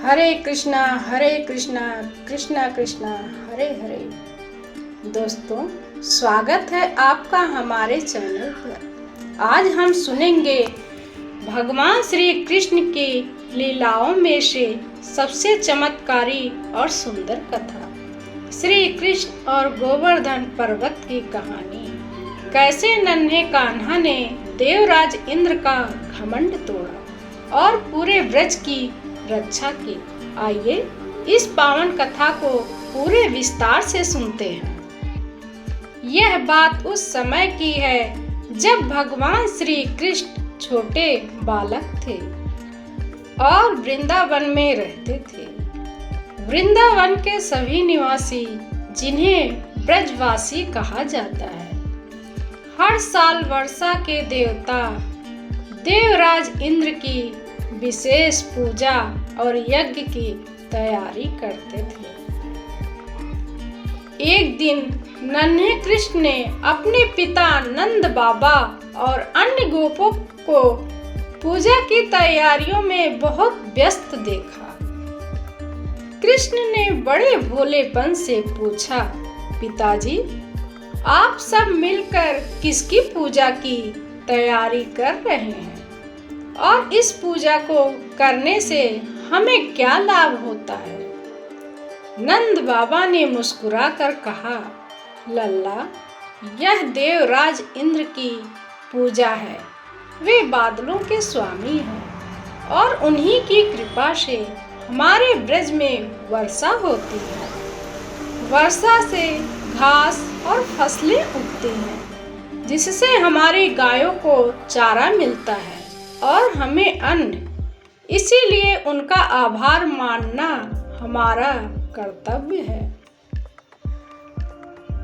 हरे कृष्णा कृष्णा कृष्णा हरे हरे। दोस्तों, स्वागत है आपका हमारे चैनल पर। आज हम सुनेंगे भगवान श्री कृष्ण की लीलाओं में से सबसे चमत्कारी और सुंदर कथा, श्री कृष्ण और गोवर्धन पर्वत की कहानी। कैसे नन्हे कान्हा ने देवराज इंद्र का घमंड तोड़ा और पूरे ब्रज की रक्षा की। आइए इस पावन कथा को पूरे विस्तार से सुनते हैं। यह बात उस समय की है जब भगवान श्री कृष्ण छोटे बालक थे और वृंदावन में रहते थे। वृंदावन के सभी निवासी, जिन्हें ब्रजवासी कहा जाता है, हर साल वर्षा के देवता देवराज इंद्र की विशेष पूजा और यज्ञ की तैयारी करते थे। एक दिन नन्हे कृष्ण ने अपने पिता नंद बाबा और अन्य गोपों को पूजा की तैयारियों में बहुत व्यस्त देखा। कृष्ण ने बड़े भोलेपन से पूछा, पिताजी, आप सब मिलकर किसकी पूजा की तैयारी कर रहे हैं और इस पूजा को करने से हमें क्या लाभ होता है? नंद बाबा ने मुस्कुराकर कहा, लल्ला, यह देवराज इंद्र की पूजा है। वे बादलों के स्वामी हैं और उन्हीं की कृपा से हमारे ब्रज में वर्षा होती है। वर्षा से घास और फसलें उगती हैं, जिससे हमारी गायों को चारा मिलता है और हमें अन्न। इसीलिए उनका आभार मानना हमारा कर्तव्य है।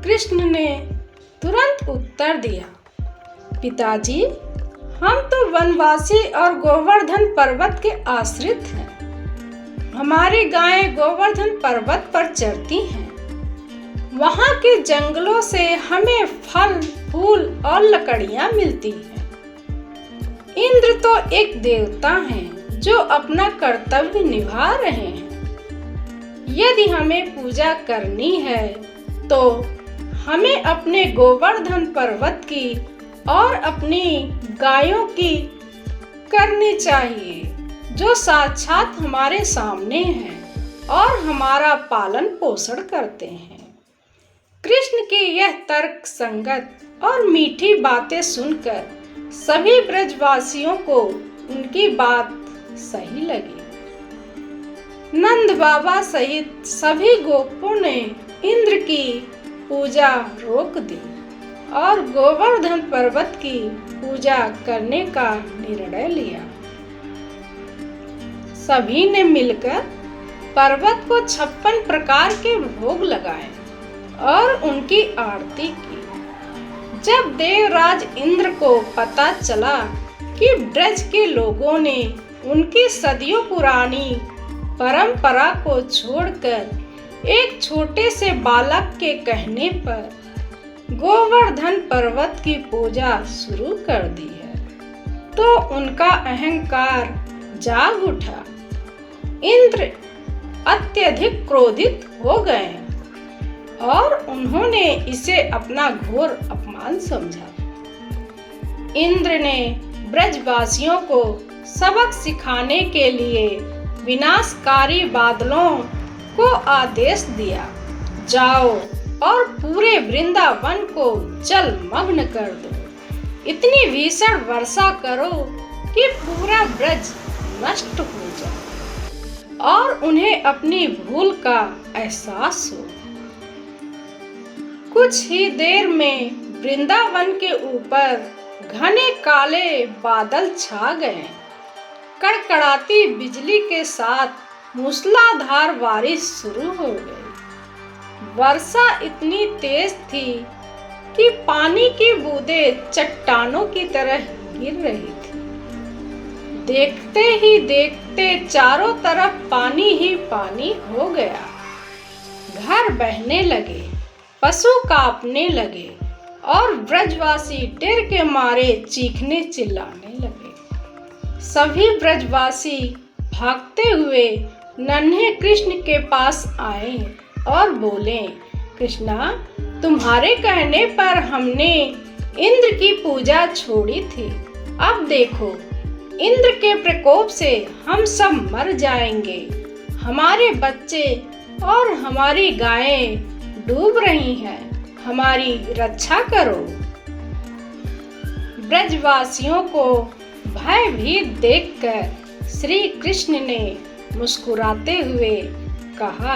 कृष्ण ने तुरंत उत्तर दिया, पिताजी, हम तो वनवासी और गोवर्धन पर्वत के आश्रित हैं। हमारी गायें गोवर्धन पर्वत पर चरती हैं। वहाँ के जंगलों से हमें फल, फूल और लकड़ियाँ मिलती हैं। इंद्र तो एक देवता हैं जो अपना कर्तव्य निभा रहे हैं। यदि हमें पूजा करनी है तो हमें अपने गोवर्धन पर्वत की और अपनी गायों की करनी चाहिए, जो साक्षात हमारे सामने हैं और हमारा पालन पोषण करते हैं। कृष्ण की यह तर्क संगत और मीठी बातें सुनकर सभी ब्रजवासियों को उनकी बात सही लगी। नंद बाबा सहित सभी गोपों ने इंद्र की पूजा रोक दी और गोवर्धन पर्वत की पूजा करने का निर्णय लिया। सभी ने मिलकर पर्वत को 56 प्रकार के भोग लगाए और उनकी आरती की। जब देवराज इंद्र को पता चला कि ब्रज के लोगों ने उनकी सदियों पुरानी परंपरा को छोड़कर एक छोटे से बालक के कहने पर गोवर्धन पर्वत की पूजा शुरू कर दी है, तो उनका अहंकार जाग उठा। इंद्र अत्यधिक क्रोधित हो गए और उन्होंने इसे अपना घोर अपमान समझा। इंद्र ने ब्रजवासियों को सबक सिखाने के लिए विनाशकारी बादलों को आदेश दिया, जाओ और पूरे वृंदावन को जलमग्न कर दो। इतनी भीषण वर्षा करो कि पूरा ब्रज नष्ट हो जाए और उन्हें अपनी भूल का एहसास हो। कुछ ही देर में वृंदावन के ऊपर घने काले बादल छा गए। कड़कड़ाती बिजली के साथ मूसलाधार बारिश शुरू हो गई। वर्षा इतनी तेज थी कि पानी की बूंदें चट्टानों की तरह गिर रही थी। देखते ही देखते चारों तरफ पानी ही पानी हो गया। घर बहने लगे, पशु कांपने लगे और ब्रजवासी डर के मारे चीखने चिल्लाने लगे। सभी ब्रजवासी भागते हुए नन्हे कृष्ण के पास आए और बोले, कृष्णा, तुम्हारे कहने पर हमने इंद्र की पूजा छोड़ी थी। अब देखो, इंद्र के प्रकोप से हम सब मर जाएंगे। हमारे बच्चे और हमारी गायें डूब रही हैं। हमारी रक्षा करो। ब्रजवासियों को भयभीत देखकर श्री कृष्ण ने मुस्कुराते हुए कहा,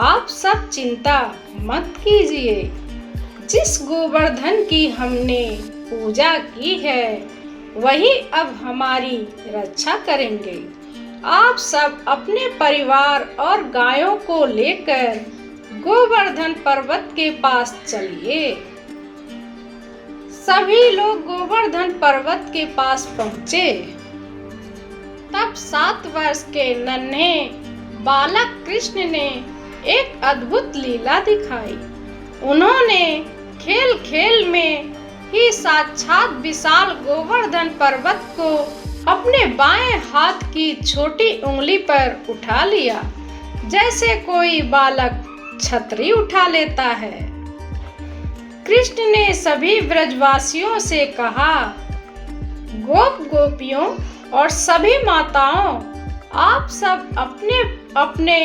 आप सब चिंता मत कीजिए। जिस गोवर्धन की हमने पूजा की है वही अब हमारी रक्षा करेंगे। आप सब अपने परिवार और गायों को लेकर गोवर्धन पर्वत के पास चलिए। सभी लोग गोवर्धन पर्वत के पास पहुँचे। तब 7 वर्ष के नन्हे बालक कृष्ण ने एक अद्भुत लीला दिखाई। उन्होंने खेल खेल में ही साक्षात विशाल गोवर्धन पर्वत को अपने बाएं हाथ की छोटी उंगली पर उठा लिया, जैसे कोई बालक छतरी उठा लेता है। कृष्ण ने सभी ब्रजवासियों से कहा, गोप गोपियों और सभी माताओं, आप सब अपने अपने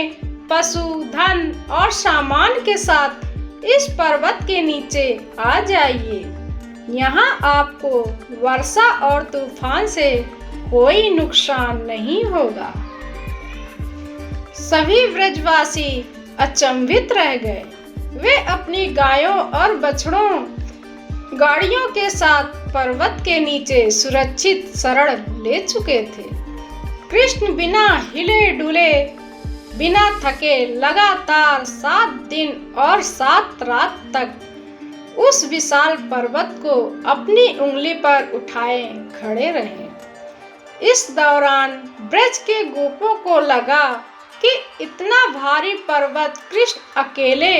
पशु, धन और सामान के साथ इस पर्वत के नीचे आ जाइए। यहाँ आपको वर्षा और तूफान से कोई नुकसान नहीं होगा। सभी ब्रजवासी अचंभित रह गए। वे अपनी गायों और बछड़ों गाड़ियों के साथ पर्वत के नीचे सुरक्षित शरण ले चुके थे। कृष्ण बिना हिले डुले, बिना थके लगातार 7 दिन और 7 रात तक उस विशाल पर्वत को अपनी उंगली पर उठाए खड़े रहे। इस दौरान ब्रज के गोपों को लगा कि इतना भारी पर्वत कृष्ण अकेले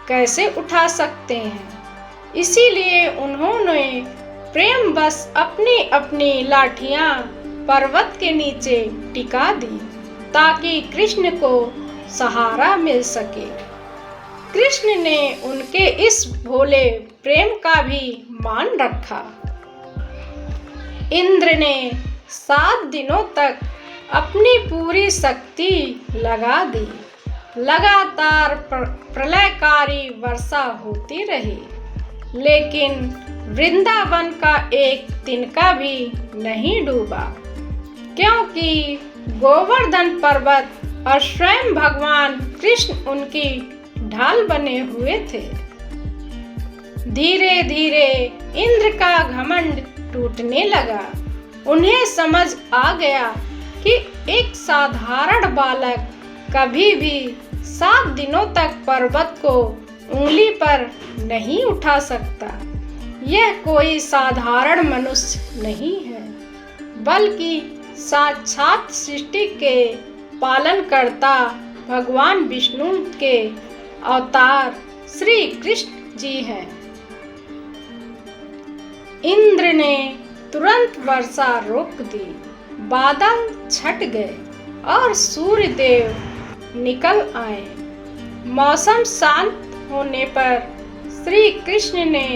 कैसे उठा सकते हैं। इसीलिए उन्होंने प्रेम बस अपनी अपनी लाठियां पर्वत के नीचे टिका दी ताकि कृष्ण को सहारा मिल सके। कृष्ण ने उनके इस भोले प्रेम का भी मान रखा। इंद्र ने 7 दिनों तक अपनी पूरी शक्ति लगा दी। लगातार प्रलयकारी वर्षा होती रही, लेकिन वृंदावन का एक तिनका भी नहीं डूबा, क्योंकि गोवर्धन पर्वत और स्वयं भगवान कृष्ण उनकी ढाल बने हुए थे। धीरे धीरे इंद्र का घमंड टूटने लगा। उन्हें समझ आ गया कि एक साधारण बालक कभी भी 7 दिनों तक पर्वत को उंगली पर नहीं उठा सकता। यह कोई साधारण मनुष्य नहीं है, बल्कि साक्षात सृष्टि के पालनकर्ता भगवान विष्णु के अवतार श्री कृष्ण जी हैं। इंद्र ने तुरंत वर्षा रोक दी। बादल छट गए और सूर्य देव निकल आए। मौसम शांत होने पर श्री कृष्ण ने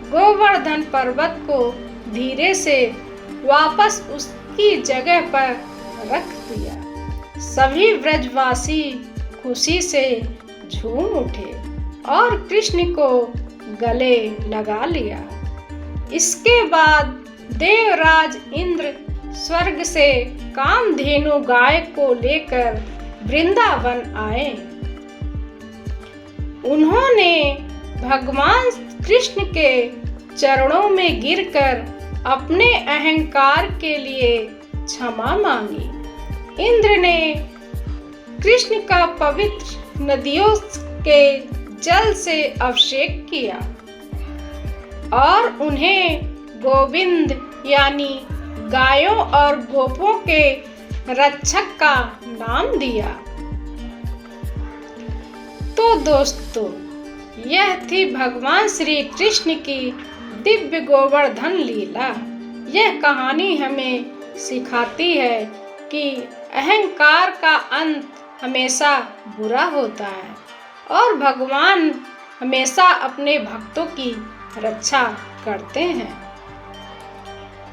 गोवर्धन पर्वत को धीरे से वापस उसकी जगह पर रख दिया। सभी ब्रजवासी खुशी से झूम उठे और कृष्ण को गले लगा लिया। इसके बाद देवराज इंद्र स्वर्ग से कामधेनु गाय को लेकर वृंदावन आए। उन्होंने भगवान कृष्ण के चरणों में गिरकर अपने अहंकार के लिए क्षमा मांगी। इंद्र ने कृष्ण का पवित्र नदियों के जल से अभिषेक किया और उन्हें गोविंद यानी गायों और गोपों के रक्षक का नाम दिया। तो दोस्तों, यह थी भगवान श्री कृष्ण की दिव्य गोवर्धन लीला। यह कहानी हमें सिखाती है कि अहंकार का अंत हमेशा बुरा होता है और भगवान हमेशा अपने भक्तों की रक्षा करते हैं।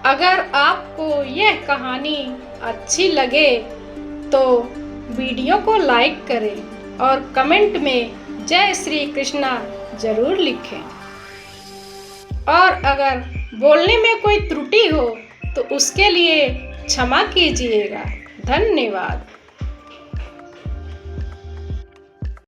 अगर आपको यह कहानी अच्छी लगे तो वीडियो को लाइक करें और कमेंट में जय श्री कृष्णा जरूर लिखें। और अगर बोलने में कोई त्रुटि हो तो उसके लिए क्षमा कीजिएगा। धन्यवाद।